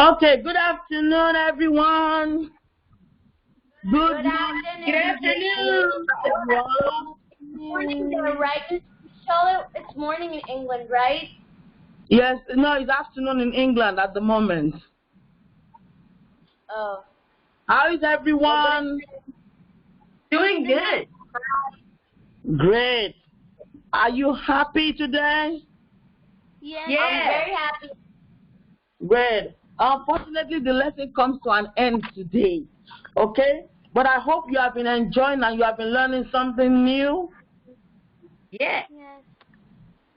Okay, good afternoon, everyone. Good Good afternoon. everyone. Morning there, right? Charlotte, it's morning in England, right? Yes, no, it's afternoon in England at the moment. Oh. How is everyone? Doing good. Great. Are you happy today? Yes. I'm very happy. Great. Unfortunately, the lesson comes to an end today. Okay? But I hope you have been enjoying and you have been learning something new. Yes.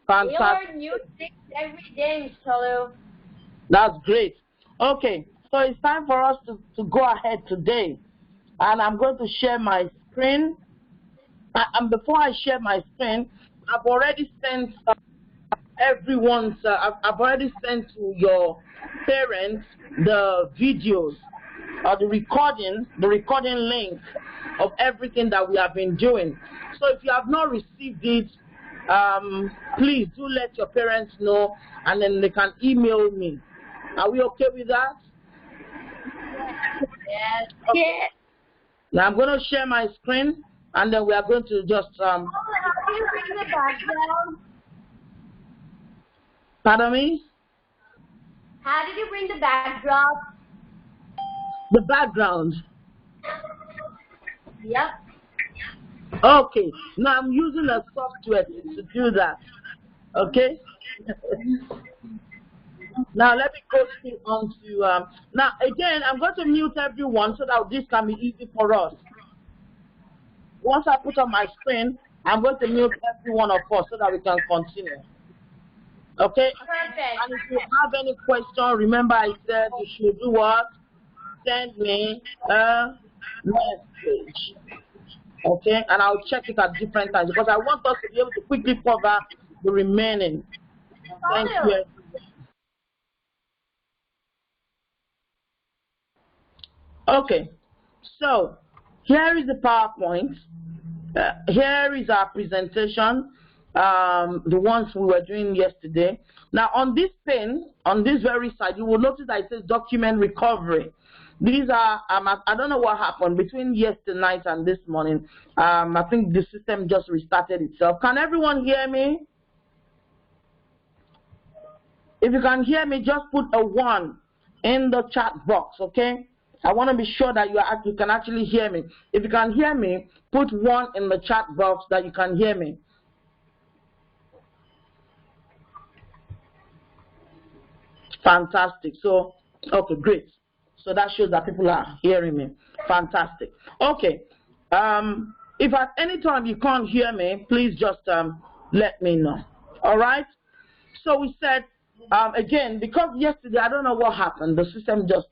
Fantastic. We learn new things every day, Ms. Tolu. That's great. Okay, so it's time for us to go ahead today. And I'm going to share my screen. And before I share my screen, I've already sent I've already sent to your parents the videos or the recording link of everything that we have been doing. So if you have not received it, please do let your parents know, and then they can email me. Are we okay with that? Yes. Okay. Yes. Now I'm going to share my screen, and then we are going to just How do you bring the background? Pardon me? How did you bring the backdrop? The background. Yep. Okay. Now I'm using a software to do that. Okay. Now let me go straight on to now again I'm going to mute everyone so that this can be easy for us. Once I put on my screen, I'm going to mute every one of us so that we can continue. Okay? Perfect. And if you have any question, remember I said you should do what? Send me a message. Okay? And I'll check it at different times because I want us to be able to quickly cover the remaining. Thank you. Okay. So, here is the PowerPoint. Here is our presentation, the ones we were doing yesterday. Now on this pen, on this very side, you will notice that it says document recovery. These are, I don't know what happened between yesterday night and this morning. I think the system just restarted itself. Can everyone hear me? If you can hear me, just put a 1 in the chat box, okay? I want to be sure that you can actually hear me. If you can hear me, put 1 in the chat box that you can hear me. Fantastic. So, okay, great. So that shows that people are hearing me. Fantastic. Okay. If at any time you can't hear me, please just let me know. All right? So we said, again, because yesterday, I don't know what happened. The system just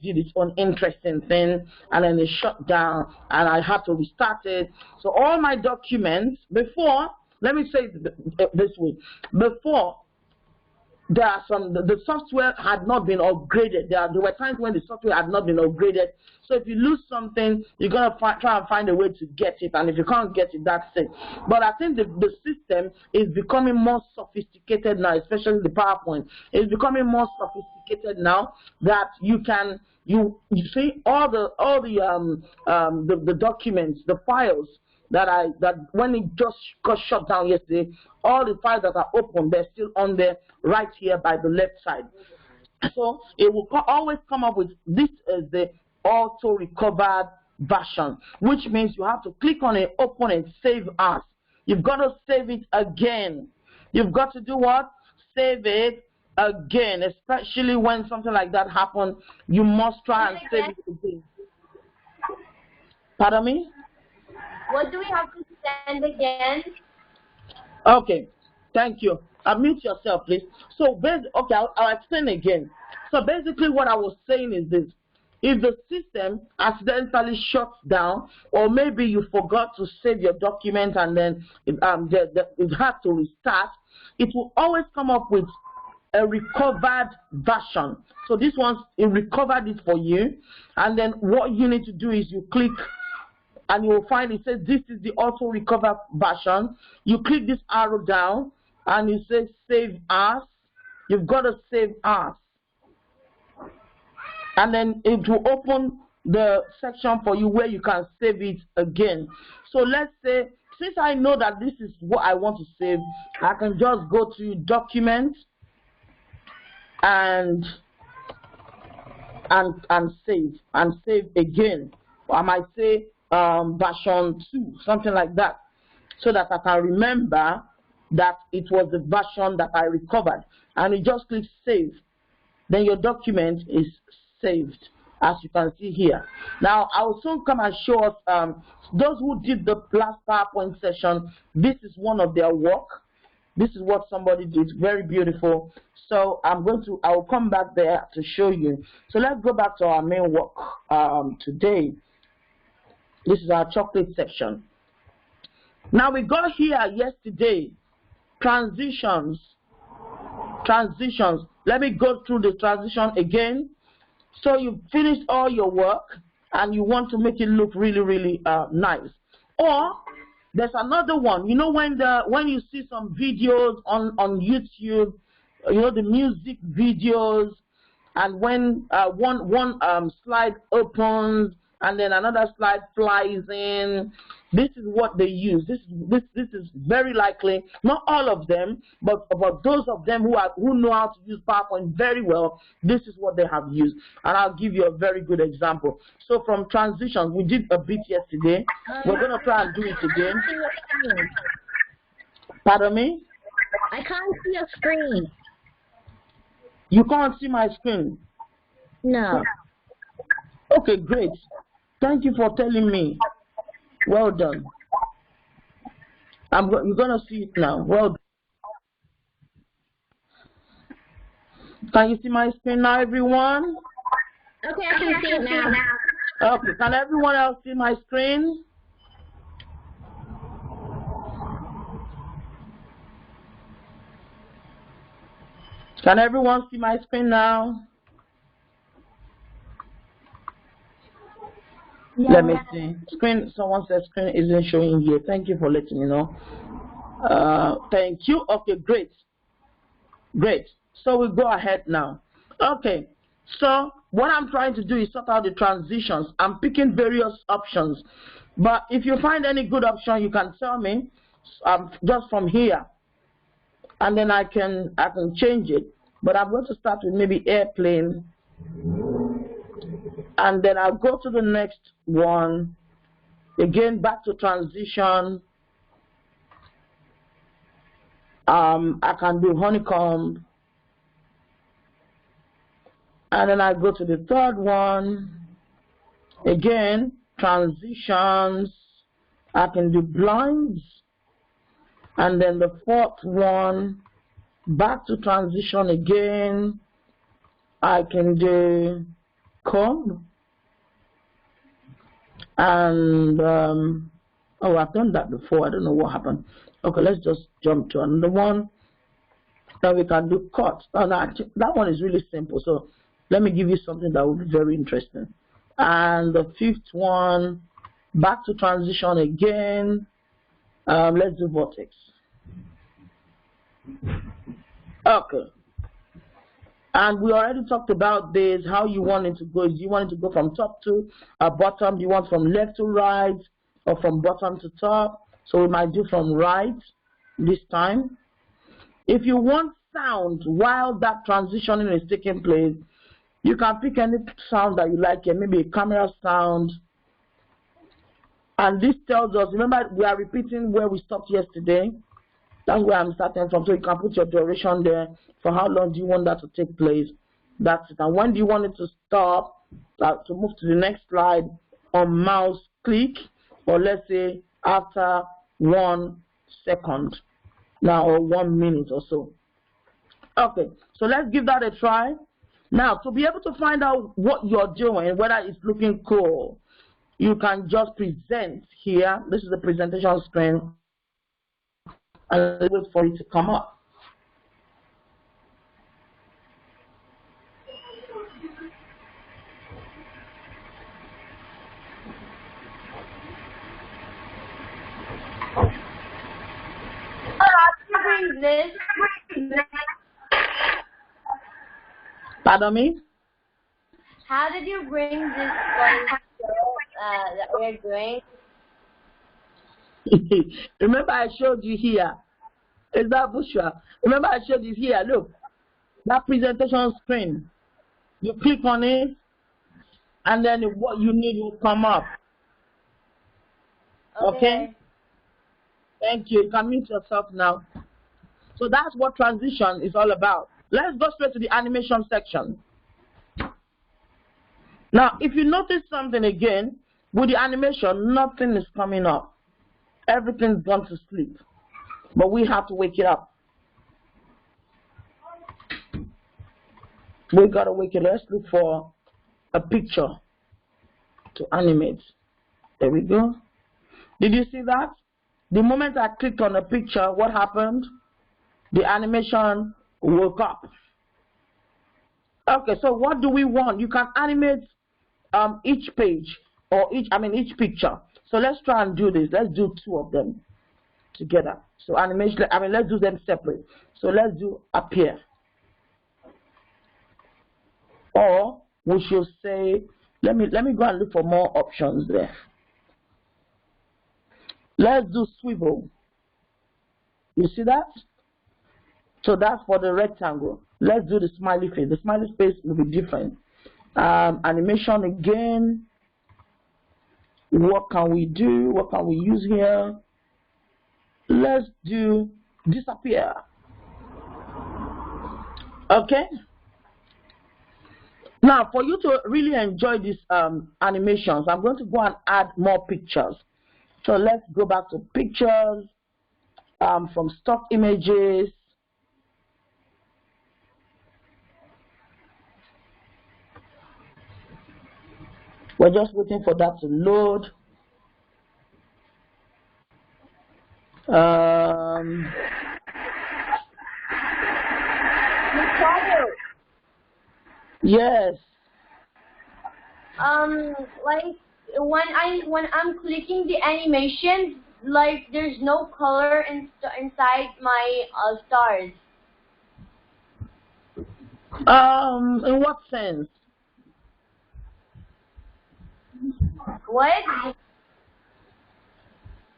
did its own interesting thing, and then it shut down, and I had to restart it. So all my documents, before, let me say it this way, before, there are the software had not been upgraded. There were times when the software had not been upgraded. So if you lose something, you're going to try and find a way to get it. And if you can't get it, that's it. But I think the system is becoming more sophisticated now, especially the PowerPoint. It's becoming more sophisticated now that you can, you see all the documents, the files, that when it just got shut down yesterday, all the files that are open, they're still on there right here by the left side. So it will always come up with this as the auto recovered version, which means you have to click on it, open it, save as. You've got to save it again. You've got to do what? Save it again, especially when something like that happens. You must try and save it again. Pardon me? What do we have to send again? Okay, thank you. Unmute yourself, please. So, okay, I'll explain again. So, basically, what I was saying is this. If the system accidentally shuts down, or maybe you forgot to save your document and then it has to restart, it will always come up with a recovered version. So, this one, it recovered it for you. And then what you need to do is you click, and you will find it says this is the auto recover version. You click this arrow down and you say save as. You've got to save as. and then it will open the section for you where you can save it again. So let's say, since I know that this is what I want to save, I can just go to Document and save again. I might say version 2, something like that, so that I can remember that it was the version that I recovered. And you just click Save. Then your document is saved, as you can see here. Now, I will soon come and show us, those who did the last PowerPoint session, this is one of their work. This is what somebody did, very beautiful. So I will come back there to show you. So let's go back to our main work today. This is our chocolate section. Now we got here yesterday, transitions. Let me go through the transition again. So you finished all your work and you want to make it look really, really nice. Or there's another one. You know, when you see some videos on YouTube, you know, the music videos, and when one slide opens and then another slide flies in, this is what they use. This is very likely, not all of them, but those of them who know how to use PowerPoint very well, this is what they have used. And I'll give you a very good example. So from transitions, we did a bit yesterday. We're going to try and do it again. Pardon me? I can't see your screen. You can't see my screen? No. Okay, great. Thank you for telling me. Well done. You're going to see it now. Well done. Can you see my screen now, everyone? Okay, I can see it now. Okay, can everyone else see my screen? Can everyone see my screen now? Yeah. Let me see. Screen. Someone says screen isn't showing here. Thank you for letting me know. Thank you. Okay, great. Great. So we go ahead now. Okay. So what I'm trying to do is sort out the transitions. I'm picking various options. But if you find any good option, you can tell me just from here. And then I can change it. But I'm going to start with maybe airplane. And then I'll go to the next one. Again, back to transition. I can do honeycomb. And then I go to the third one. Again, transitions. I can do blinds. And then the fourth one, back to transition again. I can do comb. And, oh, I've done that before. I don't know what happened. Okay, let's just jump to another one. Then we can do cut. Oh, no, that one is really simple. So let me give you something that will be very interesting. And the fifth one, back to transition again. Let's do vortex. Okay. And we already talked about this, how you want it to go. Do you want it to go from top to bottom? Do you want from left to right or from bottom to top? So we might do from right this time. If you want sound while that transitioning is taking place, you can pick any sound that you like here, maybe a camera sound. And this tells us, remember, we are repeating where we stopped yesterday. That's where I'm starting from. So you can put your duration there. For how long do you want that to take place? That's it. And when do you want it to stop? To move to the next slide on mouse click, or let's say after 1 second now, or 1 minute or so. Okay, so let's give that a try. Now, to be able to find out what you're doing, whether it's looking cool, you can just present here. This is the presentation screen. And wait for it to come up. Pardon me? how did you bring this one that we're doing? Remember I showed you here. Is that Bushra? Remember I showed you here. Look, that presentation screen. You click on it, and then what you need will come up. Okay? Thank you. You can mute yourself now. So that's what transition is all about. Let's go straight to the animation section. Now, if you notice something again, with the animation, nothing is coming up. Everything's gone to sleep. But we have to wake it up. We got to wake it up. Let's look for a picture to animate. There we go. Did you see that? The moment I clicked on a picture, what happened? The animation woke up. Okay, so what do we want? You can animate each page or each picture. So let's try and do this. Let's do two of them together. So animation, let's do them separate. So let's do appear. Or we should say, let me go and look for more options there. Let's do swivel. You see that? So that's for the rectangle. Let's do the smiley face. The smiley face will be different. Animation again. What can we do? What can we use here? Let's do disappear. Okay? Now, for you to really enjoy these animations, I'm going to go and add more pictures. So let's go back to pictures from stock images. We're just waiting for that to load. Yes. Like when I'm clicking the animation, like there's no color inside my stars. In what sense? What?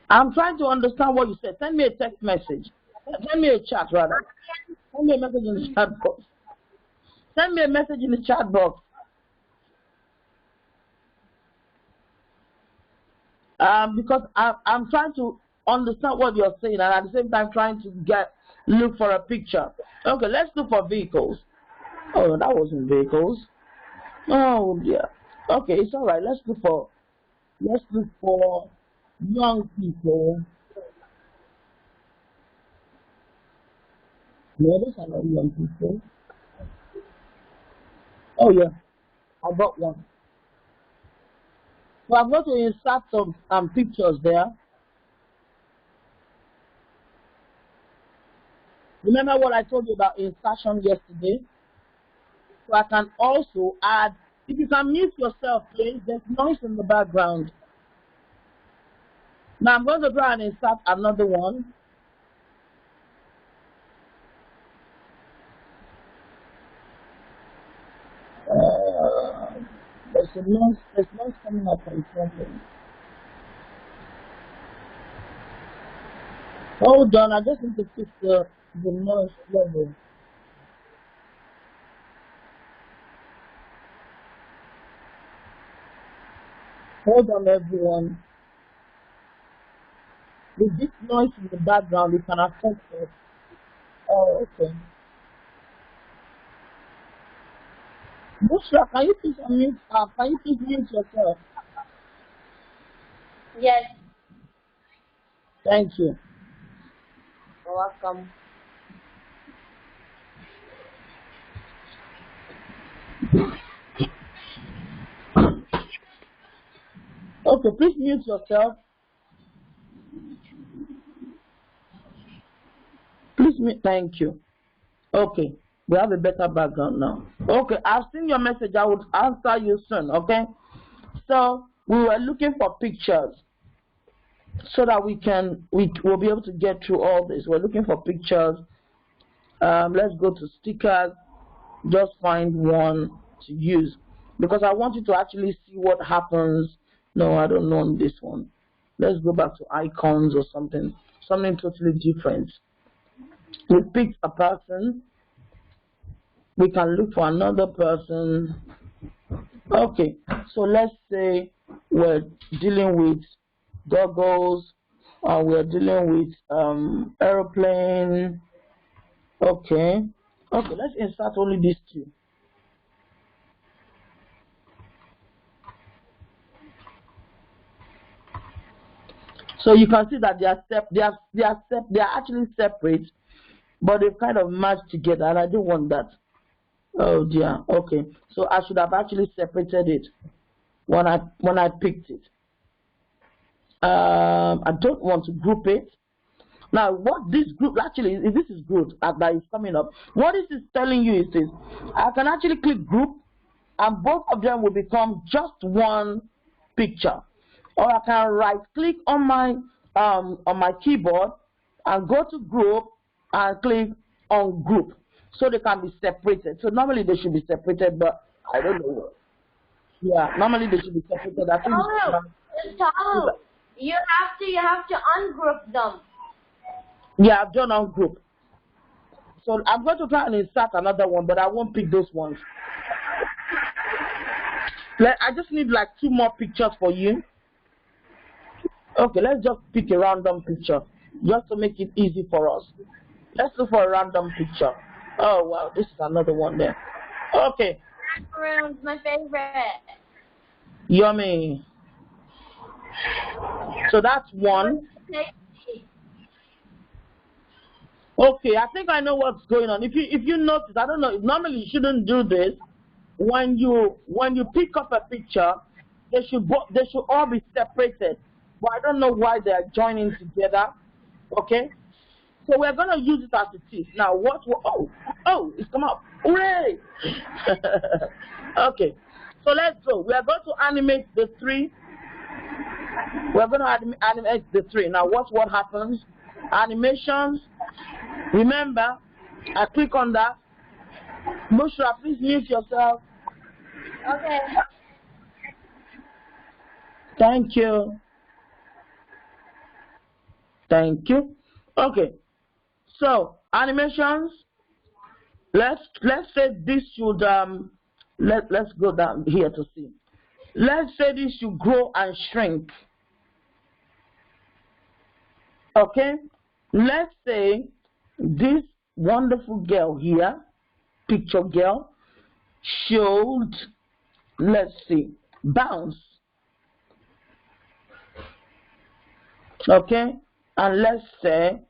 I'm trying to understand what you said. Send me a text message. Send me a chat, rather. Send me a message in the chat box. Send me a message in the chat box. Because I'm trying to understand what you're saying, and at the same time trying to look for a picture. Okay, let's look for vehicles. Oh, that wasn't vehicles. Oh, yeah. Okay, it's all right. Let's look for young people. No, those are not young people. Oh yeah, I got one. So I'm going to insert some pictures there. Remember what I told you about insertion yesterday? So I can also add, if you can mute yourself, please, there's noise in the background. Now I'm going to try and insert another one. There's noise coming up from something. Hold on, I just need to fix the noise level. Hold on, everyone. With this noise in the background, it can affect us. Oh, okay. Bushra, can you please unmute? Can you please mute yourself? Yes. Thank you. You're welcome. Okay, please mute yourself. Please mute. Thank you. Okay, we have a better background now. Okay, I've seen your message. I would answer you soon. Okay, so we were looking for pictures so that we'll be able to get through all this. We're looking for pictures. Let's go to stickers. Just find one to use. because I want you to actually see what happens. No, I don't know this one. Let's go back to icons or something totally different. We picked a person. We can look for another person. Okay, so let's say we're dealing with goggles, or we're dealing with aeroplane. Okay, let's insert only these two. So you can see that they are actually separate, but they've kind of merged together, and I don't want that. Oh dear. Okay, so I should have actually separated it when I picked it. I don't want to group it. Now, what this group actually is, this is good that is coming up. What this is telling you is this: I can actually click group, and both of them will become just one picture. Or I can right click on my keyboard and go to group and click on group, so they can be separated. So normally they should be separated, but I don't know. Yeah, normally they should be separated. I think you have to ungroup them. Yeah, I've done ungroup. So I'm going to try and insert another one, but I won't pick those ones. I just need like 2 more pictures for you. Okay, let's just pick a random picture, just to make it easy for us. Let's look for a random picture. Oh, wow, this is another one there. Okay. Maroon's my favorite. Yummy. So that's one. Okay, I think I know what's going on. If you notice, I don't know, normally you shouldn't do this. When you pick up a picture, they should all be separated. But I don't know why they are joining together. Okay, so we're gonna use it as it is. Now oh, it's come up. Hooray! Okay, so let's go. We are going to animate the 3. We're going to animate the 3. Now watch what happens. Animations. Remember, I click on that. Bushra, please mute yourself. Okay. Thank you. Thank you. Okay. So animations. Let's say this should let's go down here to see. Let's say this should grow and shrink. Okay. Let's say this wonderful girl here, picture girl, should, let's see, bounce. Okay, and let's say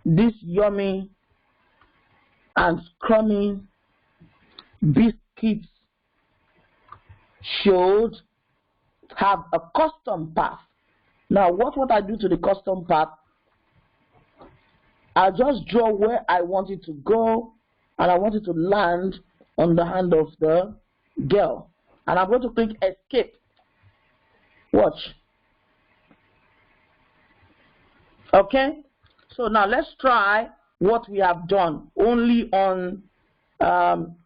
this yummy and scrummy biscuits should have a custom path. Now, what I do to the custom path? I'll just draw where I want it to go, and I want it to land on the hand of the girl. And I'm going to click escape. Watch. Okay? So now let's try what we have done only on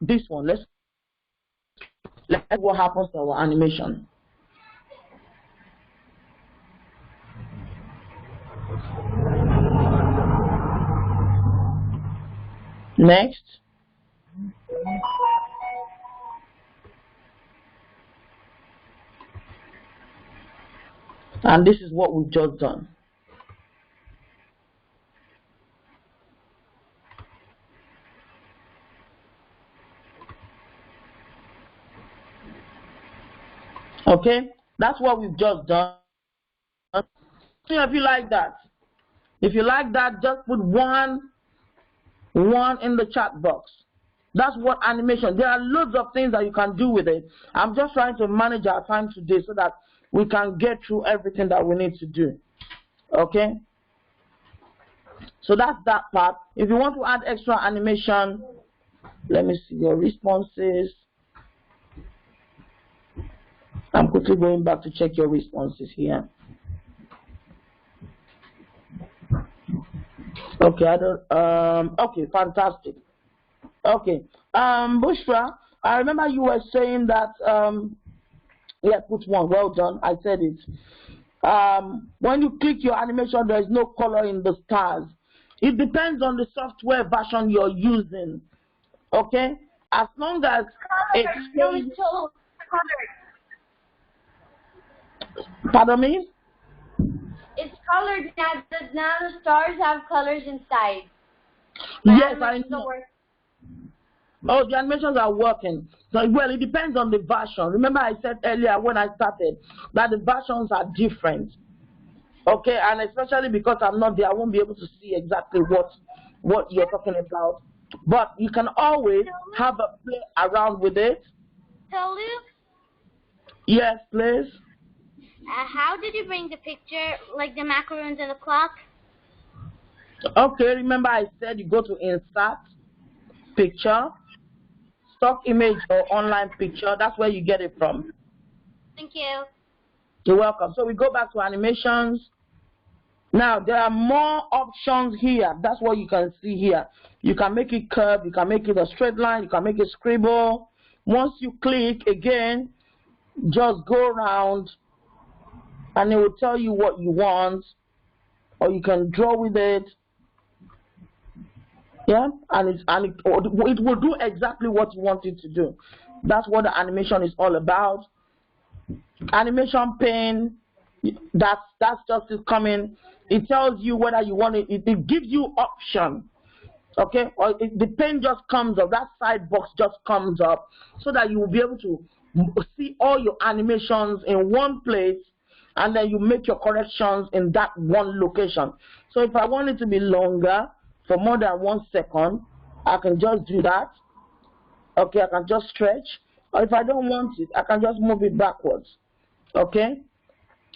this one. Let's see what happens to our animation. Next. And this is what we've just done. Okay, that's what we've just done. If you like that, just put one in the chat box. That's what animation. There are loads of things that you can do with it. I'm just trying to manage our time today so that we can get through everything that we need to do. Okay? So that's that part. If you want to add extra animation, let me see your responses. I'm quickly going back to check your responses here. Okay, okay, fantastic. Okay, Bushra, I remember you were saying that, yeah, put one, well done, I said it. When you click your animation, there is no color in the stars. It depends on the software version you're using, okay? As long as it's colored. Pardon me? It's colored now. Now the stars have colors inside. Yes, I know. Oh, the animations are working. So, well, it depends on the version. Remember I said earlier when I started that the versions are different. Okay, and especially because I'm not there, I won't be able to see exactly what you're talking about. But you can always have a play around with it. So, Luke? Yes, please. How did you bring the picture, like the macaroons and the clock? Okay, remember I said you go to Insert, Picture, Stock Image or Online Picture. That's where you get it from. Thank you. You're welcome. So we go back to animations. Now, there are more options here. That's what you can see here. You can make it curved. You can make it a straight line. You can make it scribble. Once you click, again, just go around and it will tell you what you want. Or you can draw with it. Yeah, and it will do exactly what you want it to do. That's what the animation is all about. Animation pane, that's just is coming. It tells you whether you want it. It gives you option, okay? Or the pane just comes up. That side box just comes up so that you will be able to see all your animations in one place, and then you make your corrections in that one location. So if I want it to be longer, for more than 1 second, I can just do that. Okay, I can just stretch. Or if I don't want it, I can just move it backwards. Okay?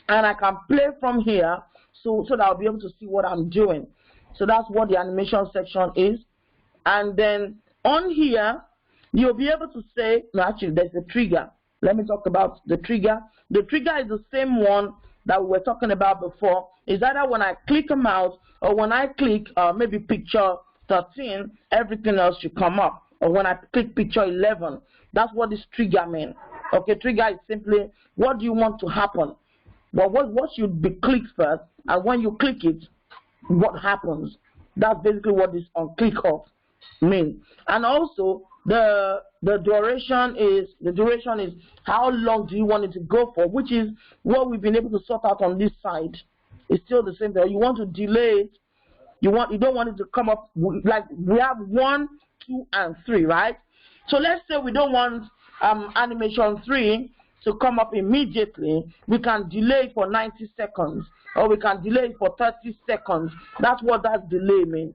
And I can play from here so that I'll be able to see what I'm doing. So that's what the animation section is. And then on here, you'll be able to say, no, actually, there's a trigger. Let me talk about the trigger. The trigger is the same one that we were talking about before. It's either when I click a mouse or when I click maybe picture 13, everything else should come up. Or when I click picture 11, that's what this trigger means. Okay, trigger is simply what do you want to happen. Well, what should be clicked first, and when you click it, what happens? That's basically what this on click off means. And also the duration is how long do you want it to go for, which is what we've been able to sort out on this side. It's still the same thing. You want to delay it. You don't want it to come up like we have 1, 2, and 3, right? So let's say we don't want animation 3 to come up immediately. We can delay for 90 seconds, or we can delay for 30 seconds. That's what that delay means.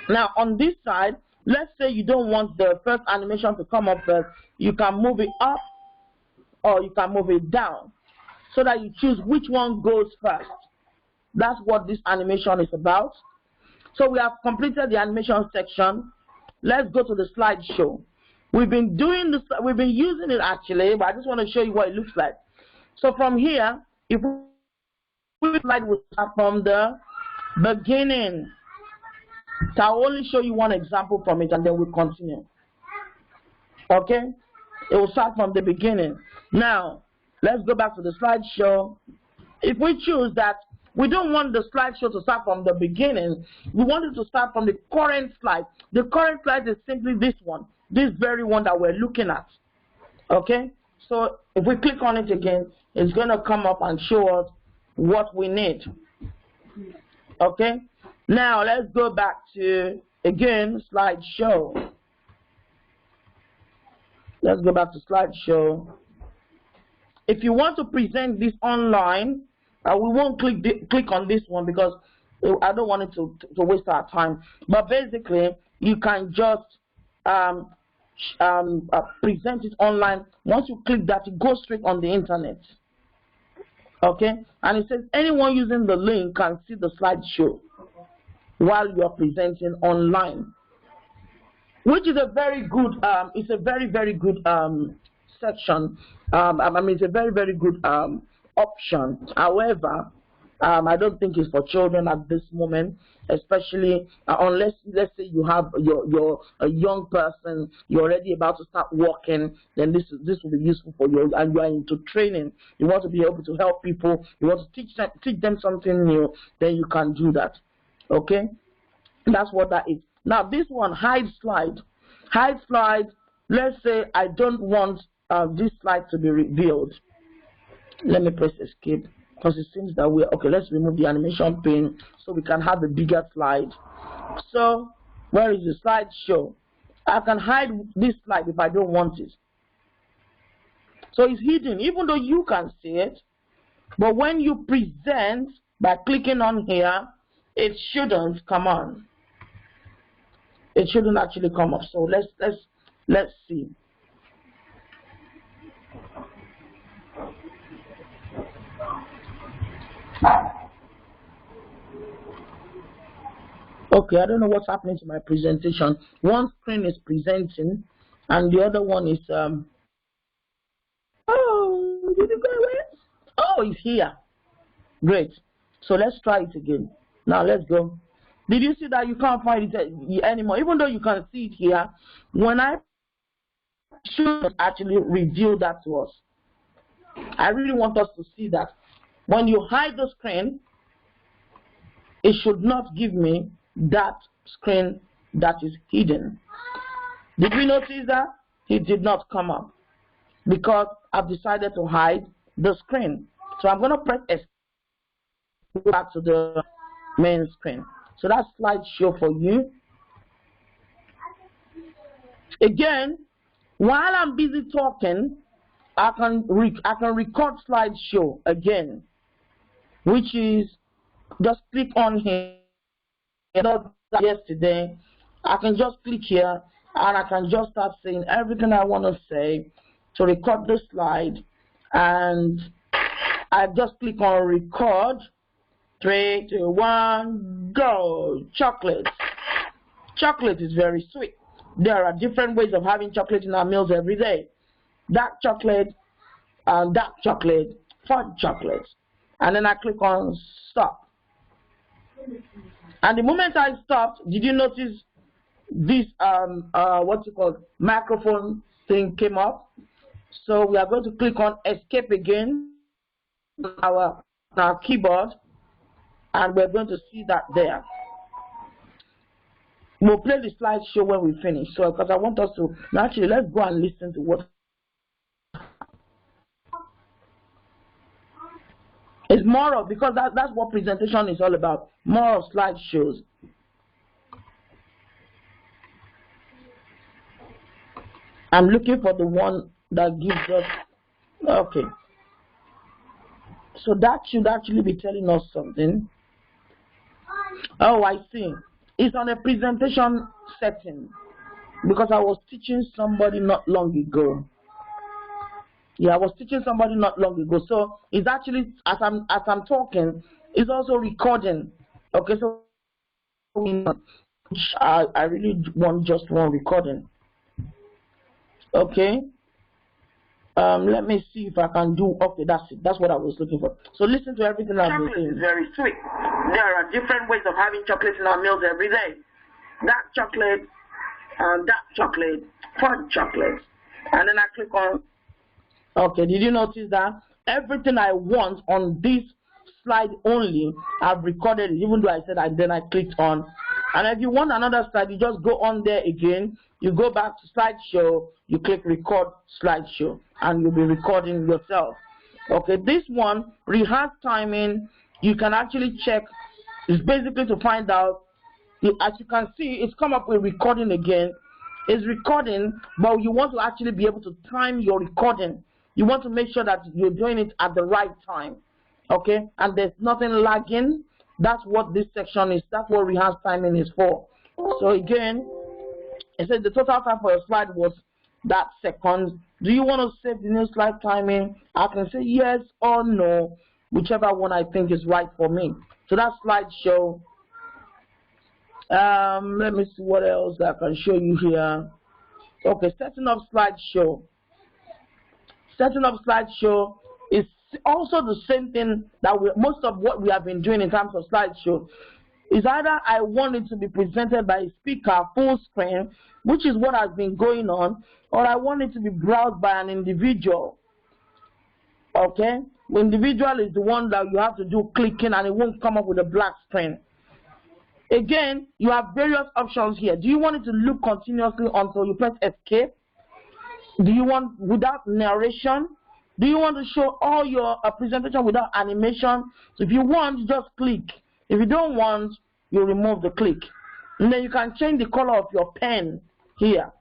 Now on this side, let's say you don't want the first animation to come up first. You can move it up or you can move it down so that you choose which one goes first. That's what this animation is about. So we have completed the animation section. Let's go to the slideshow. We've been doing this, we've been using it actually, but I just want to show you what it looks like. So from here, if we slide, we start from the beginning. So I'll only show you one example from it and then we'll continue. Okay? It will start from the beginning. Now, let's go back to the slideshow. If we choose that we don't want the slideshow to start from the beginning, we want it to start from the current slide. The current slide is simply this one, this very one that we're looking at. Okay? So if we click on it again, it's going to come up and show us what we need. Okay? Now let's go back to, again, slideshow. Let's go back to slideshow. If you want to present this online, we won't click on this one because I don't want it to waste our time. But basically, you can just present it online. Once you click that, it goes straight on the internet. Okay? And it says anyone using the link can see the slideshow while you're presenting online, which is a very good, it's a very, very good section. I mean, it's a very, very good option. However, I don't think it's for children at this moment, especially unless, let's say, you have a young person, you're already about to start working, then this will be useful for you, and you are into training. You want to be able to help people, you want to teach them something new, then you can do that. Okay, that's what that is. Now this one, hide slide. Hide slide. Let's say I don't want this slide to be revealed. Let me press escape, because it seems that we're okay. Let's remove the animation pane so we can have a bigger slide. So where is the slideshow? I can hide this slide if I don't want it. So it's hidden, even though you can see it. But when you present by clicking on here, it shouldn't come on. It shouldn't actually come up. So let's see. Okay, I don't know what's happening to my presentation. One screen is presenting, and the other one is oh, did it go away? Oh, it's here. Great. So let's try it again. Now let's go. Did you see that you can't find it anymore? Even though you can see it here, when I should actually reveal that to us. I really want us to see that. When you hide the screen, it should not give me that screen that is hidden. Did we notice that? It did not come up because I've decided to hide the screen. So I'm going to press escape back to the main screen. So that's slideshow for you. Again, while I'm busy talking, I can record slideshow again, which is just click on here. Yesterday, I can just click here and I can just start saying everything I want to say to record the slide, and I just click on record. 3, 2, 1, go. Chocolate. Chocolate is very sweet. There are different ways of having chocolate in our meals every day. Dark chocolate, dark chocolate, fudge chocolate. And then I click on stop. And the moment I stopped, did you notice this microphone thing came up? So we are going to click on escape again on our keyboard, and we're going to see that there. We'll play the slideshow when we finish. So because I want us to actually, let's go and listen to what it's more of, because that's what presentation is all about. More of slideshows. I'm looking for the one that gives us, okay. So that should actually be telling us something. Oh, I see. It's on a presentation setting because I was teaching somebody not long ago. Yeah, I was teaching somebody not long ago. So it's actually, as I'm talking, it's also recording. Okay, so I really want just one recording. Okay. Let me see if I can do. Okay, that's it. That's what I was looking for. So listen to everything I've been saying. Chocolate is very sweet. There are different ways of having chocolate in our meals every day. Dark chocolate, fudge chocolate, and then I click on. Okay, did you notice that everything I want on this slide only, I've recorded it, even though I said then I clicked on. And if you want another slide, you just go on there again. You go back to slideshow, you click record slideshow, and you'll be recording yourself. Okay, this one, rehearse timing, you can actually check. It's basically to find out, as you can see, it's come up with recording again. It's recording, but you want to actually be able to time your recording. You want to make sure that you're doing it at the right time. Okay, and there's nothing lagging. That's what this section is. That's what rehearse timing is for. So again, it says the total time for your slide was that second. Do you want to save the new slide timing? I can say yes or no, whichever one I think is right for me. So that's slideshow. Let me see what else I can show you here. Okay, setting up slideshow. Setting up slideshow is also the same thing that most of what we have been doing in terms of slideshow is either I want it to be presented by a speaker full screen, which is what has been going on, or I want it to be browsed by an individual. Okay? The individual is the one that you have to do clicking and it won't come up with a black screen. Again, you have various options here. Do you want it to look continuously until you press escape? Do you want without narration? Do you want to show all your presentation without animation? So if you want, just click. If you don't want, you remove the click. And then you can change the color of your pen here.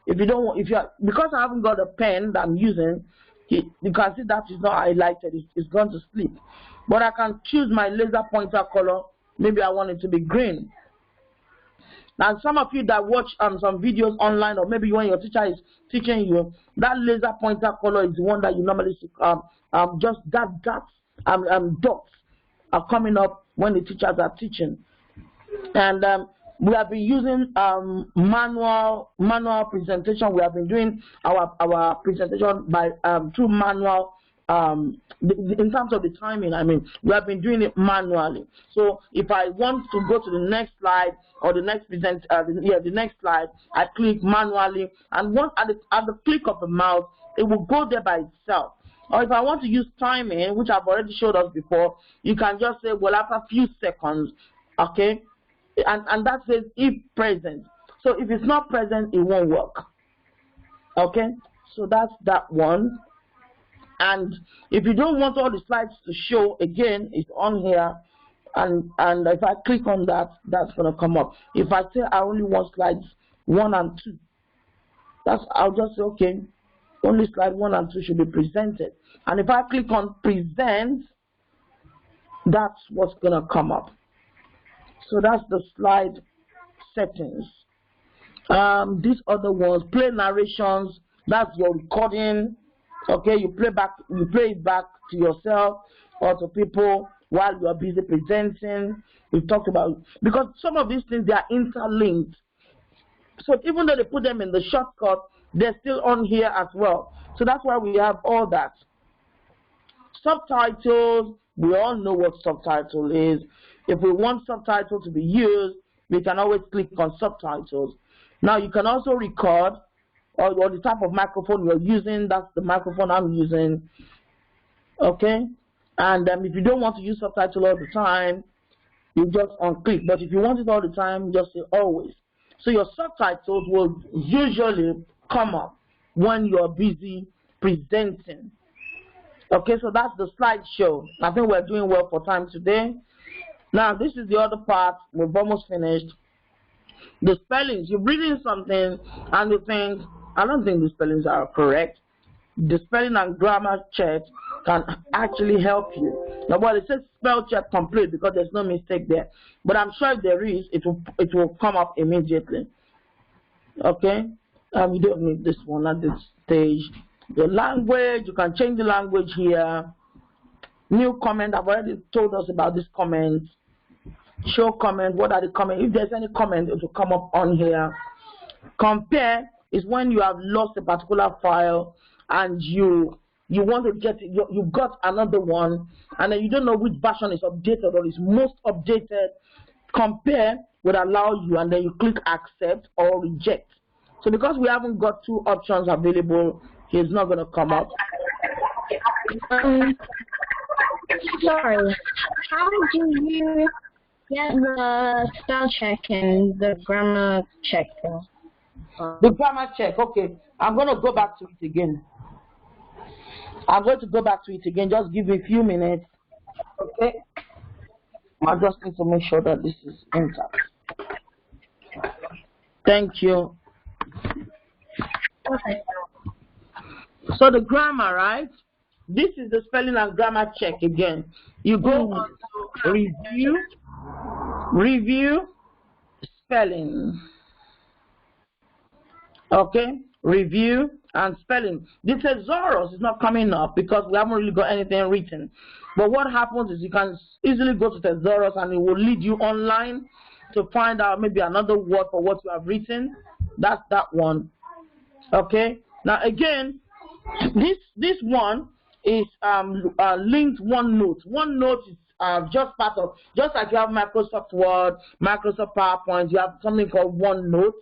If you don't want, because I haven't got a pen that I'm using, you can see that is not highlighted. It's gone to sleep. But I can choose my laser pointer color. Maybe I want it to be green. Now, some of you that watch some videos online, or maybe when your teacher is teaching you, that laser pointer color is the one that you normally see. Just dots are coming up when the teachers are teaching. And we have been using manual presentation. We have been doing our presentation by through manual. In terms of the timing, I mean, we have been doing it manually. So if I want to go to the next slide or the next the next slide, I click manually, and once at the click of the mouse, it will go there by itself. Or if I want to use timing, which I've already showed us before, you can just say, well, after a few seconds, okay, and that says if present. So if it's not present, it won't work. Okay, so that's that one. And if you don't want all the slides to show, again, it's on here, and if I click on that, that's going to come up. If I say I only want slides 1 and 2, I'll just say, okay, only slide 1 and 2 should be presented. And if I click on present, that's what's going to come up. So that's the slide settings. These other ones, play narrations, that's your recording. Okay, you play it back to yourself or to people while you are busy presenting. We've talked about, because some of these things, they are interlinked. So even though they put them in the shortcut, they're still on here as well. So that's why we have all that. Subtitles, we all know what subtitle is. If we want subtitle to be used, we can always click on subtitles. Now you can also record, or the type of microphone you're using, that's the microphone I'm using. Okay? And if you don't want to use subtitle all the time, you just unclick. But if you want it all the time, just say always. So your subtitles will usually come up when you're busy presenting. Okay, so that's the slideshow. I think we're doing well for time today. Now, this is the other part. We've almost finished. The spellings. You're reading something and you think, I don't think the spellings are correct. The spelling and grammar check can actually help you. Now, well, it says spell check complete because there's no mistake there. But I'm sure if there is, it will come up immediately. Okay? You don't need this one at this stage. The language, you can change the language here. New comment, I've already told us about this comment. Show comment, what are the comments? If there's any comment, it will come up on here. Compare is when you have lost a particular file and you want to get it, you got another one, and then you don't know which version is updated or is most updated. Compare would allow you, and then you click accept or reject. So because we haven't got 2 options available, it's not going to come up. Sorry, how do you get the spell check and the grammar check? The grammar check, okay. I'm going to go back to it again. Just give me a few minutes. Okay. I just need to make sure that this is intact. Thank you. Okay. So the grammar, right? This is the spelling and grammar check again. You go on to review, spelling. Okay, review and spelling. This thesaurus is not coming up because we haven't really got anything written. But what happens is you can easily go to thesaurus and it will lead you online to find out maybe another word for what you have written. That's that one. Okay. Now again, this one is linked OneNote. OneNote is just part of, just like you have Microsoft Word, Microsoft PowerPoint, you have something called OneNote.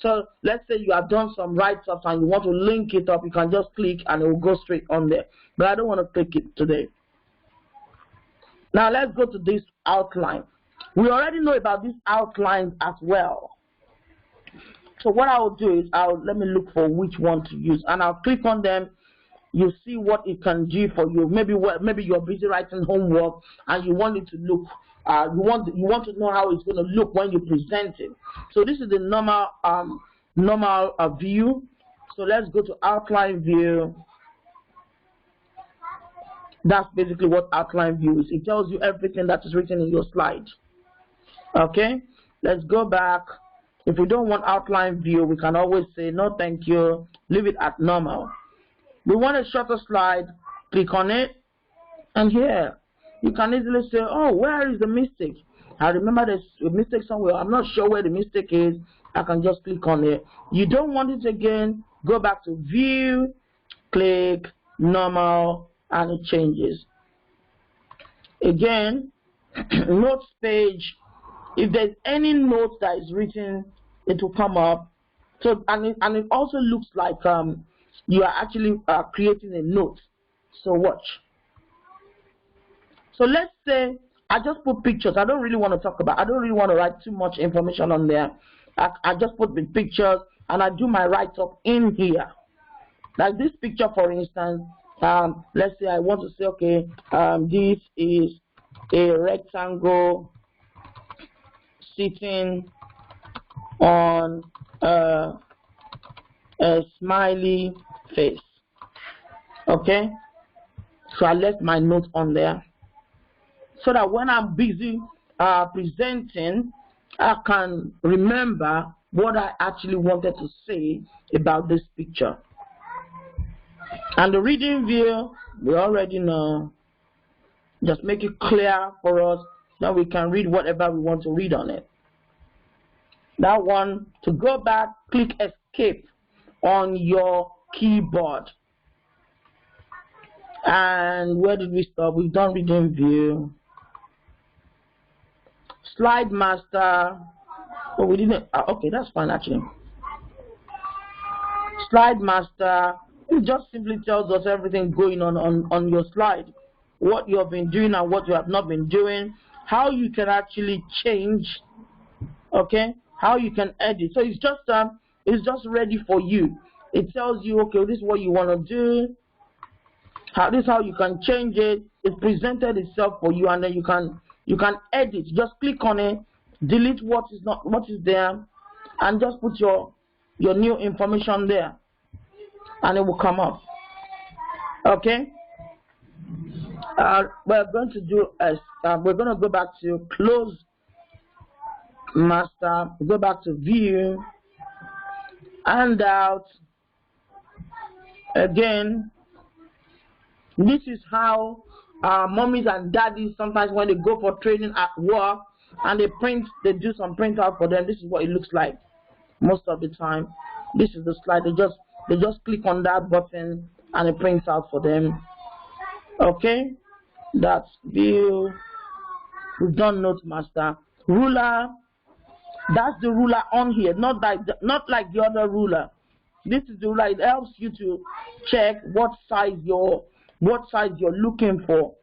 So let's say you have done some write-ups and you want to link it up, you can just click and it will go straight on there. But I don't want to click it today. Now let's go to this outline. We already know about these outlines as well. So what I will do is let me look for which one to use, and I'll click on them. You see what it can do for you. Maybe you're busy writing homework and you want it to look. You want to know how it's going to look when you present it. So this is the normal view. So let's go to outline view. That's basically what outline view is. It tells you everything that is written in your slide. Okay, let's go back. If we don't want outline view, we can always say no thank you, leave it at normal. We want a shorter slide, click on it, and here you can easily say, oh, where is the mistake? I remember there's a mistake somewhere. I'm not sure where the mistake is. I can just click on it. You don't want it again, go back to view, click normal, and it changes. Again, notes page. If there's any note that is written, it will come up. So and it also looks like you are actually creating a note. So watch. So let's say I just put pictures. I don't really want to I don't really want to write too much information on there. I just put the pictures and I do my write-up in here. Like this picture, for instance, let's say I want to say, okay, this is a rectangle sitting on a smiley face. Okay, so I left my note on there so that when I'm busy presenting, I can remember what I actually wanted to say about this picture. And the reading view, we already know. Just make it clear for us that we can read whatever we want to read on it. That one, to go back, click escape on your keyboard. And where did we stop? We've done reading view. Slide master. Oh, we didn't. Okay, that's fine actually. Slide master. It just simply tells us everything going on your slide. What you have been doing and what you have not been doing. How you can actually change. Okay. How you can edit. So it's just ready for you. It tells you, okay, this is what you want to do. This is how you can change it. It presented itself for you, and then you can edit. Just click on it, delete what is there, and just put your new information there, and it will come up. Okay. We're going to go back to close master, go back to view, handout. Again, this is how mommies and daddies sometimes when they go for training at work and they do some print out for them. This is what it looks like most of the time. This is the slide. They just click on that button and it prints out for them. Okay, that's view. We've done note master. Ruler. That's the ruler on here, not like the other ruler. This is the ruler. It helps you to check what size you're looking for.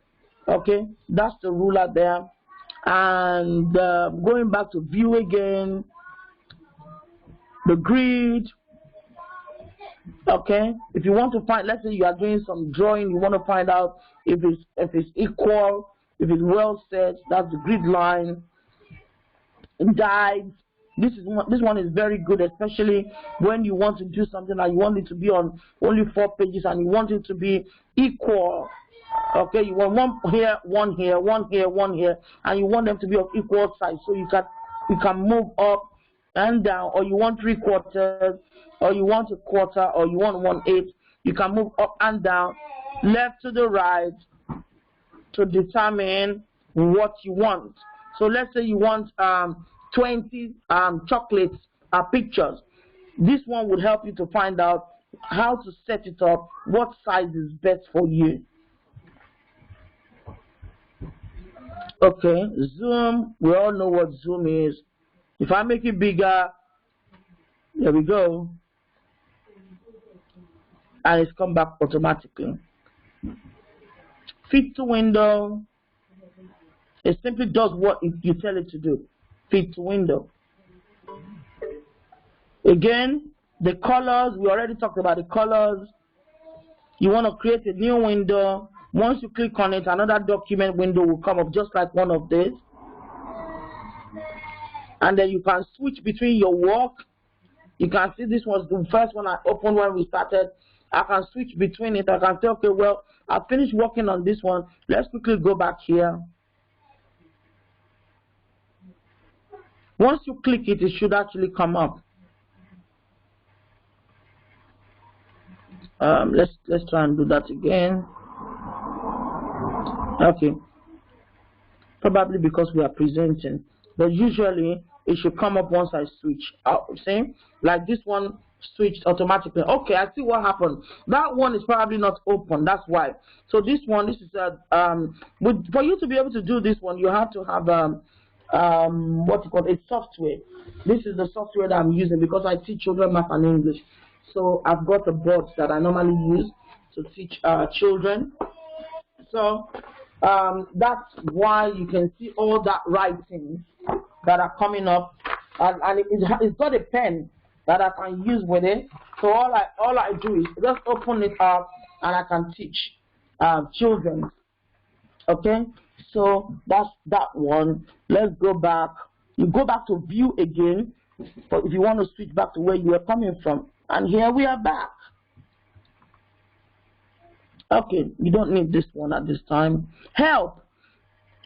Okay, that's the ruler there. And going back to view again, the grid. Okay, if you want to find, let's say you are doing some drawing, you want to find out if it's equal, if it's well set. That's the grid line. Guides. This one is very good, especially when you want to do something like you want it to be on only 4 pages and you want it to be equal. Okay, you want one here, one here, one here, one here, and you want them to be of equal size, so you can move up and down, or you want 3/4, or you want 1/4, or you want 1/8. You can move up and down, left to the right, to determine what you want. So let's say you want 20 chocolates pictures. This one would help you to find out how to set it up, what size is best for you. Okay, Zoom, we all know what Zoom is. If I make it bigger, there we go. And it's come back automatically. Fit to window, it simply does what you tell it to do. Fit to window. Again, the colors, we already talked about the colors. You want to create a new window. Once you click on it, another document window will come up just like one of these. And then you can switch between your work. You can see this was the first one I opened when we started. I can switch between it. I can say, okay, well, I finished working on this one. Let's quickly go back here. Once you click it, it should actually come up. Let's try and do that again. Okay. Probably because we are presenting, but usually it should come up once I switch out. See, like this one switched automatically. Okay, I see what happened. That one is probably not open. That's why. So this one, this is a for you to be able to do this one, you have to have what you call it, software. This is the software that I'm using because I teach children math and English. So I've got a board that I normally use to teach children. So that's why you can see all that writing that are coming up, and it's got a pen that I can use with it. So all I do is just open it up and I can teach children. Okay, so that's that one. Let's go back. You go back to view again, but if you want to switch back to where you were coming from, and here we are back. Okay, you don't need this one at this time. Help.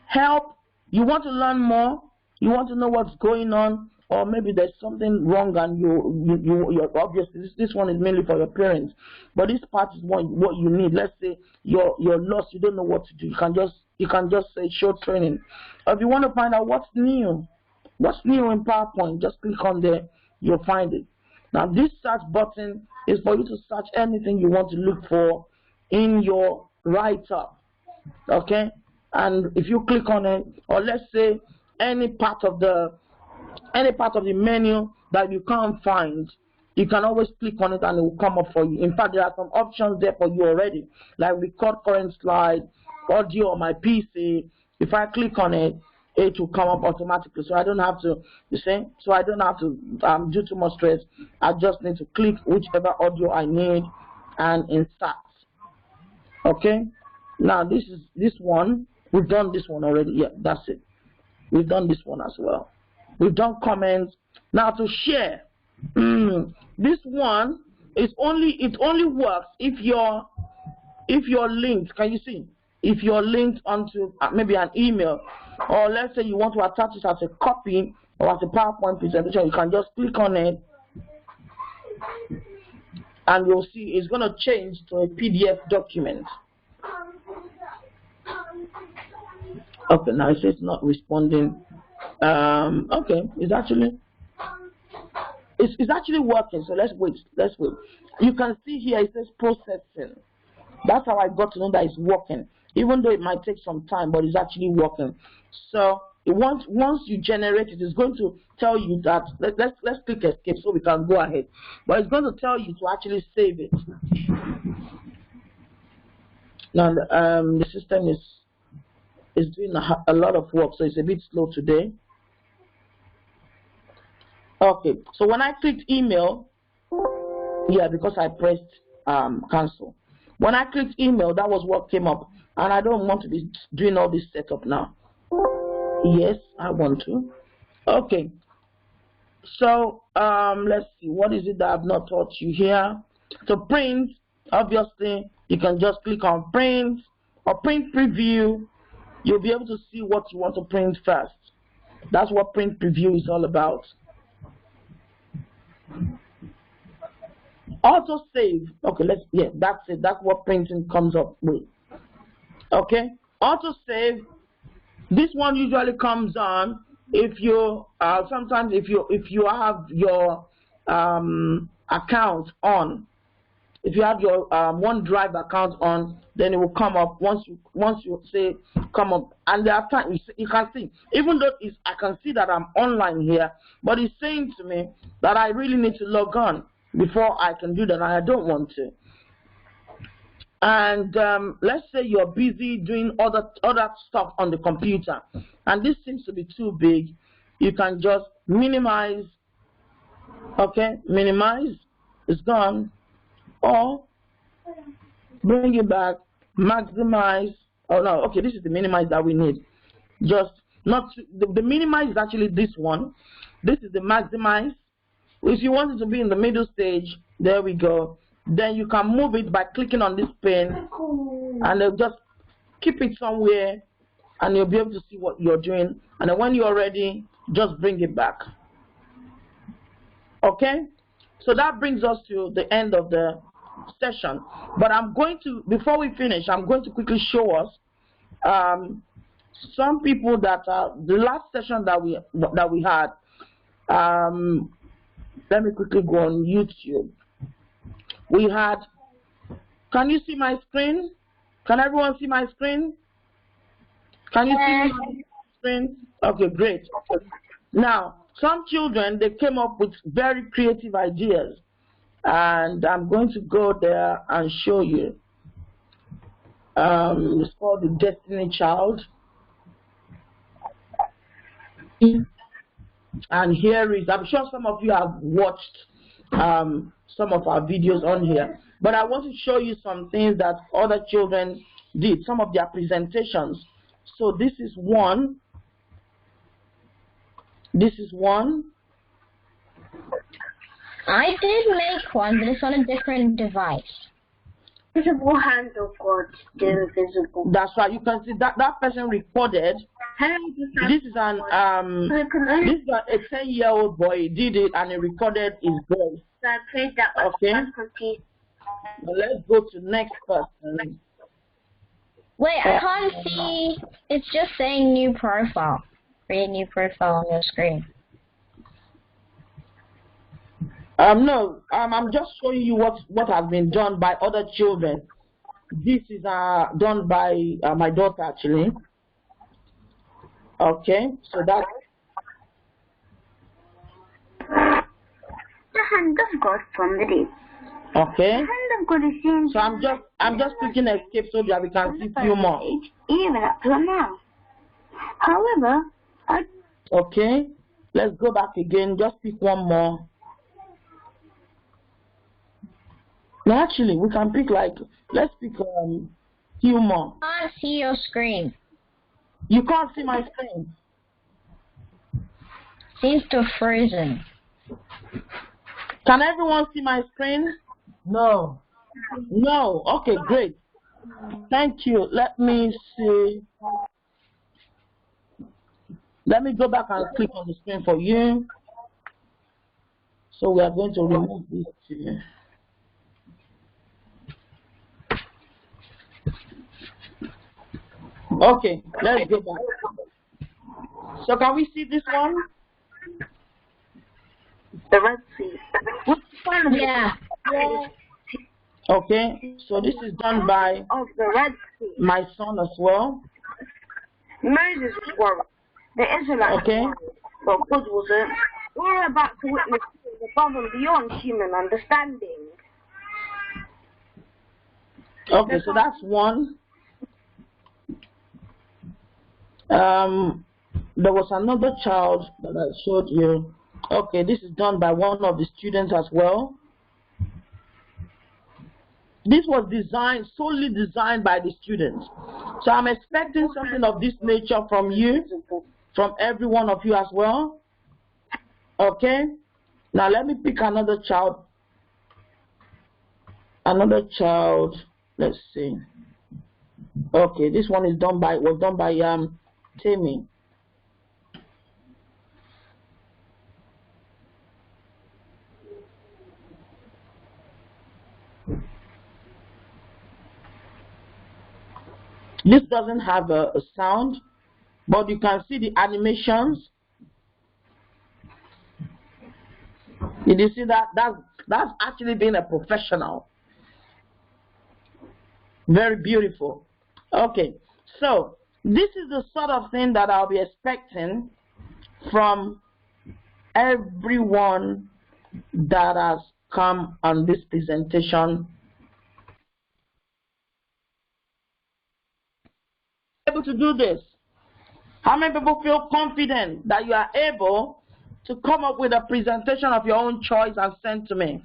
Help. You want to learn more? You want to know what's going on? Or maybe there's something wrong and you're obviously, this one is mainly for your parents. But this part is what you need. Let's say you're lost, you don't know what to do. You can just say show training. Or if you want to find out what's new in PowerPoint, just click on there, you'll find it. Now this search button is for you to search anything you want to look for in your write-up, okay? And if you click on it, or let's say any part of the menu that you can't find, you can always click on it and it will come up for you. In fact, there are some options there for you already, like record current slide, audio on my PC. If I click on it, it will come up automatically, so I don't have to, you see, so I don't have to do too much stress. I just need to click whichever audio I need and insert. Okay, now this one, we've done this one already. Yeah, that's it. We've done this one as well. We've done comments. Now to share, this one is it only works if you're linked. Can you see? If you're linked onto maybe an email, or let's say you want to attach it as a copy or as a PowerPoint presentation, you can just click on it. And you'll see it's going to change to a PDF document. Okay, now it says not responding. Okay, it's actually working. So let's wait. You can see here it says processing. That's how I got to know that it's working. Even though it might take some time, but it's actually working. So once you generate it, it's going to tell you that, let's click escape so we can go ahead. But it's going to tell you to actually save it. Now the system is doing a lot of work, so it's a bit slow today. Okay, so when I clicked email, yeah, because I pressed cancel. When I clicked email, that was what came up, and I don't want to be doing all this setup now. Yes, I want to. Okay. So let's see. What is it that I've not taught you here? To print, obviously, you can just click on print or print preview. You'll be able to see what you want to print first. That's what print preview is all about. Auto save. Okay, that's it. That's what printing comes up with. Okay. Auto save. This one usually comes on if you sometimes if you have your account on. if you have your OneDrive account on, then it will come up once you say come up, and there are times you can see, even though I can see that I'm online here, but it's saying to me that I really need to log on before I can do that, and I don't want to. And let's say you're busy doing other stuff on the computer, and this seems to be too big. You can just minimize. Okay, minimize. It's gone. Or bring it back. Maximize. Oh no. Okay, this is the minimize that we need. Just not the minimize is actually this one. This is the maximize. If you want it to be in the middle stage, there we go. Then you can move it by clicking on this pen, and they'll just keep it somewhere, and you'll be able to see what you're doing. And then when you're ready, just bring it back. Okay? So that brings us to the end of the session. But I'm going to, before we finish, I'm going to quickly show us some people that the last session that we had. Let me quickly go on YouTube. We had, can you see my screen? Can everyone see my screen? Can you see my screen? Okay, great. Now, some children, they came up with very creative ideas. And I'm going to go there and show you. It's called the Destiny Child. And here is, I'm sure some of you have watched some of our videos on here, but I want to show you some things that other children did, some of their presentations. So this is one. This is one. I did make one, but it's on a different device. Visible hands of God, they're visible. That's right. You can see that person recorded. This is an this is a 10-year-old boy. He did it and he recorded his voice. So I played that one. Okay. Now let's go to next person. Wait, I can't see. It's just saying new profile. Create new profile on your screen. No, I'm just showing you what has been done by other children. This is done by my daughter actually. Okay, so that's the hand of God from the deep. okay. The hand of God is seen. So I'm just clicking escape so that we can see a few more. Even up to now. However, okay, let's go back again. Just pick one more. No, actually, we can pick let's pick few more. I can't see your screen. You can't see my screen. Seems to have frozen. Can everyone see my screen? No. No. Okay, great. Thank you. Let me see. Let me go back and click on the screen for you. So we are going to remove this too. Okay, let's go back. So can we see this one? the Red Sea. Yeah. Okay, so this is done by Of the Red Sea. my son as well. Moses was worried. The Israelites Okay. were worried, but God wasn't. We're about to witness things above and beyond human understanding. Okay, so that's one. There was another child that I showed you. Okay, this is done by one of the students as well. This was solely designed by the students. So I'm expecting something of this nature from you, from every one of you as well. Okay, now let me pick another child. Let's see. Okay, this one was done by Tammy. This doesn't have a sound, but you can see the animations. Did you see that? That's actually being a professional. Very beautiful. Okay, so this is the sort of thing that I'll be expecting from everyone that has come on this presentation. Able to do this? How many people feel confident that you are able to come up with a presentation of your own choice and send to me?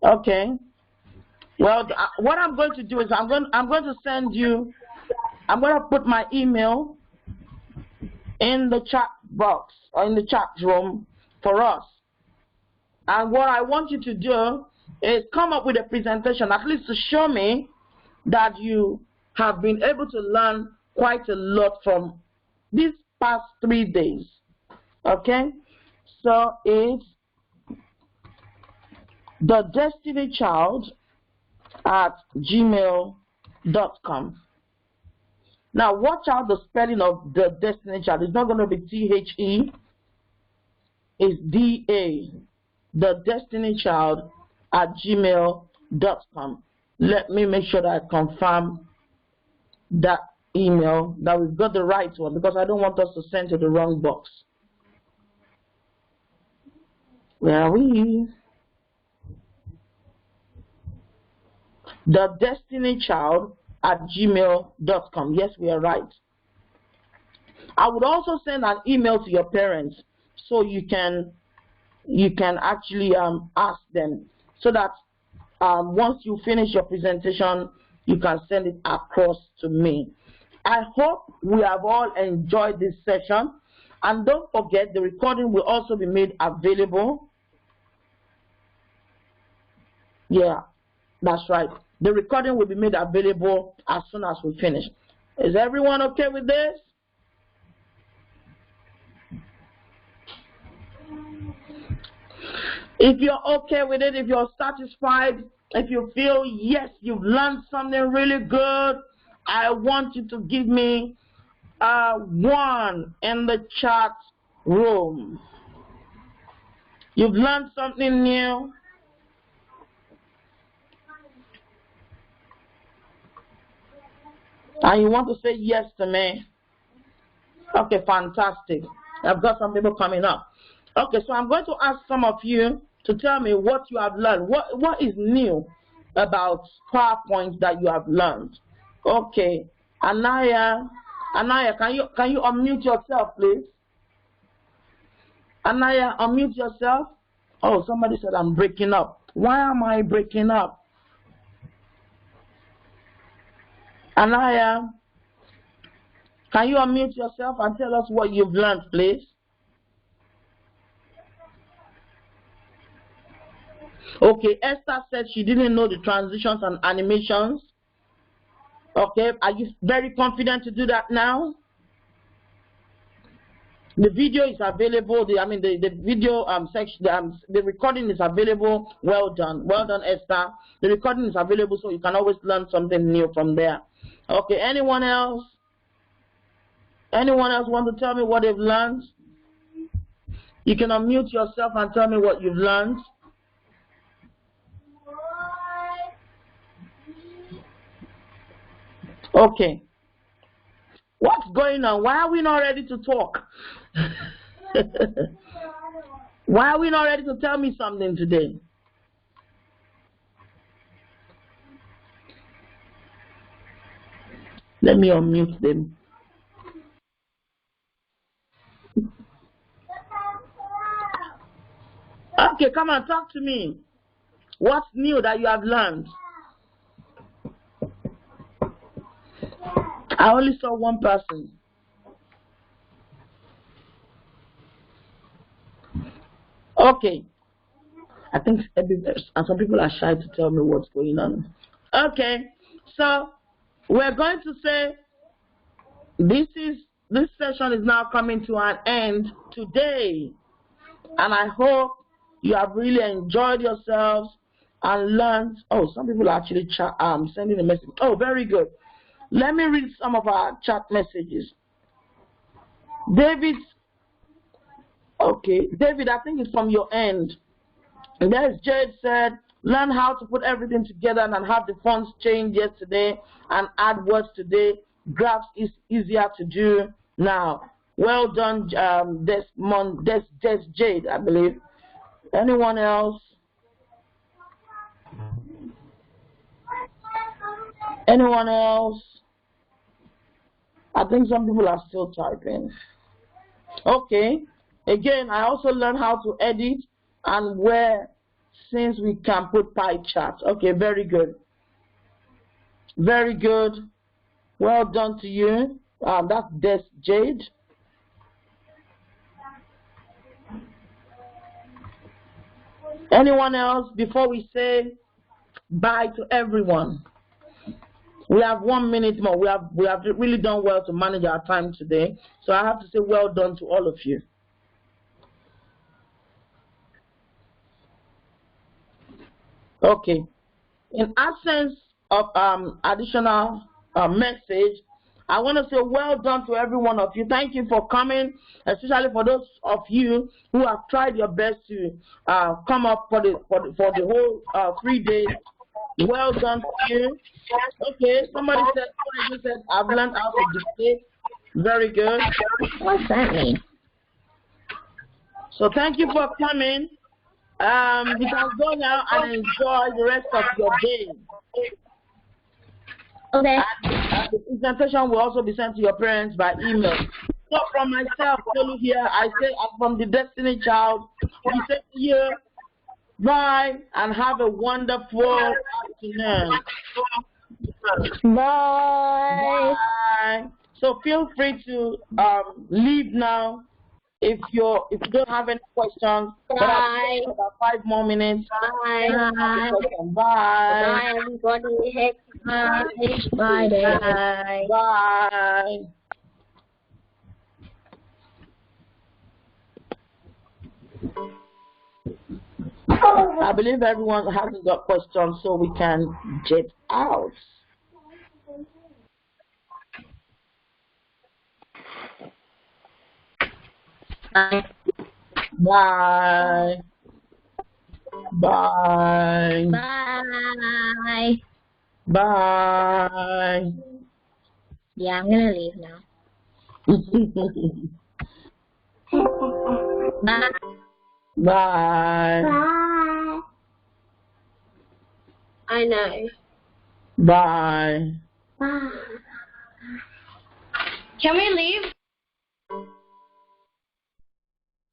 Okay. Well, what I'm going to do is I'm going to send you. I'm going to put my email in the chat box or in the chat room for us. And what I want you to do is come up with a presentation, at least to show me that you have been able to learn quite a lot from these past 3 days. Okay? So it's thedestinychild@gmail.com. Now watch out the spelling of the Destiny Child. It's not going to be THE. It's DA. thedestinychild@gmail.com. Let me make sure that I confirm that email, that we've got the right one, because I don't want us to send to the wrong box. Where are we? thedestinychild@gmail.com. Yes, we are right. I would also send an email to your parents so you can actually ask them, so that once you finish your presentation, you can send it across to me. I hope we have all enjoyed this session, and don't forget the recording will also be made available. Yeah, that's right. The recording will be made available as soon as we finish. Is everyone okay with this? If you're okay with it, if you're satisfied, if you feel, yes, you've learned something really good, I want you to give me a 1 in the chat room. You've learned something new. And you want to say yes to me? Okay, fantastic. I've got some people coming up. Okay, so I'm going to ask some of you to tell me what you have learned. What is new about PowerPoint that you have learned? Okay, Anaya, can you unmute yourself, please? Anaya, unmute yourself. Oh, somebody said I'm breaking up. Why am I breaking up? Anaya, can you unmute yourself and tell us what you've learned, please? Okay, Esther said she didn't know the transitions and animations. Okay, are you very confident to do that now? The video is available. The video section, the recording is available. Well done, Esther. The recording is available, so you can always learn something new from there. Okay, anyone else? Anyone else want to tell me what they've learned? You can unmute yourself and tell me what you've learned. Okay. What's going on? Why are we not ready to talk? Why are we not ready to tell me something today? Let me unmute them. Okay, come on, talk to me. What's new that you have learned? I only saw one person. Okay. I think some people are shy to tell me what's going on. Okay. So we're going to say this session is now coming to an end today. And I hope you have really enjoyed yourselves and learned. Oh, some people are actually sending a message. Oh, very good. Let me read some of our chat messages. David, I think it's from your end. And there's Jade said, learn how to put everything together and have the fonts changed yesterday and add words today. Graphs is easier to do now. Well done, Des Jade, I believe. Anyone else? Anyone else? I think some people are still typing. Okay. Again, I also learned how to edit and where since we can put pie charts. Okay, very good. Very good. Well done to you. That's Des Jade. Anyone else before we say bye to everyone? We have 1 minute more. We have really done well to manage our time today. So I have to say well done to all of you. Okay. In absence of additional message, I want to say well done to every one of you. Thank you for coming, especially for those of you who have tried your best to come up for the whole 3 days. Well done to you. Okay, somebody said I've learned how to dictate. Very good. What's that mean? So thank you for coming. You can go now and enjoy the rest of your day. Okay. And the presentation will also be sent to your parents by email. So from myself, Tolu here, I say from the Destiny Child, we say to you, bye and have a wonderful afternoon. Bye. Bye. So feel free to leave now if you don't have any questions. Bye. About 5 more minutes. Bye. Bye. Bye. Bye, everybody. Bye. Bye. Bye. Bye. I believe everyone hasn't got questions, so we can jet out. Bye. Bye. Bye. Bye. Bye. Yeah, I'm gonna leave now. Bye. Bye. Bye. I know. Bye. Bye. Can we leave?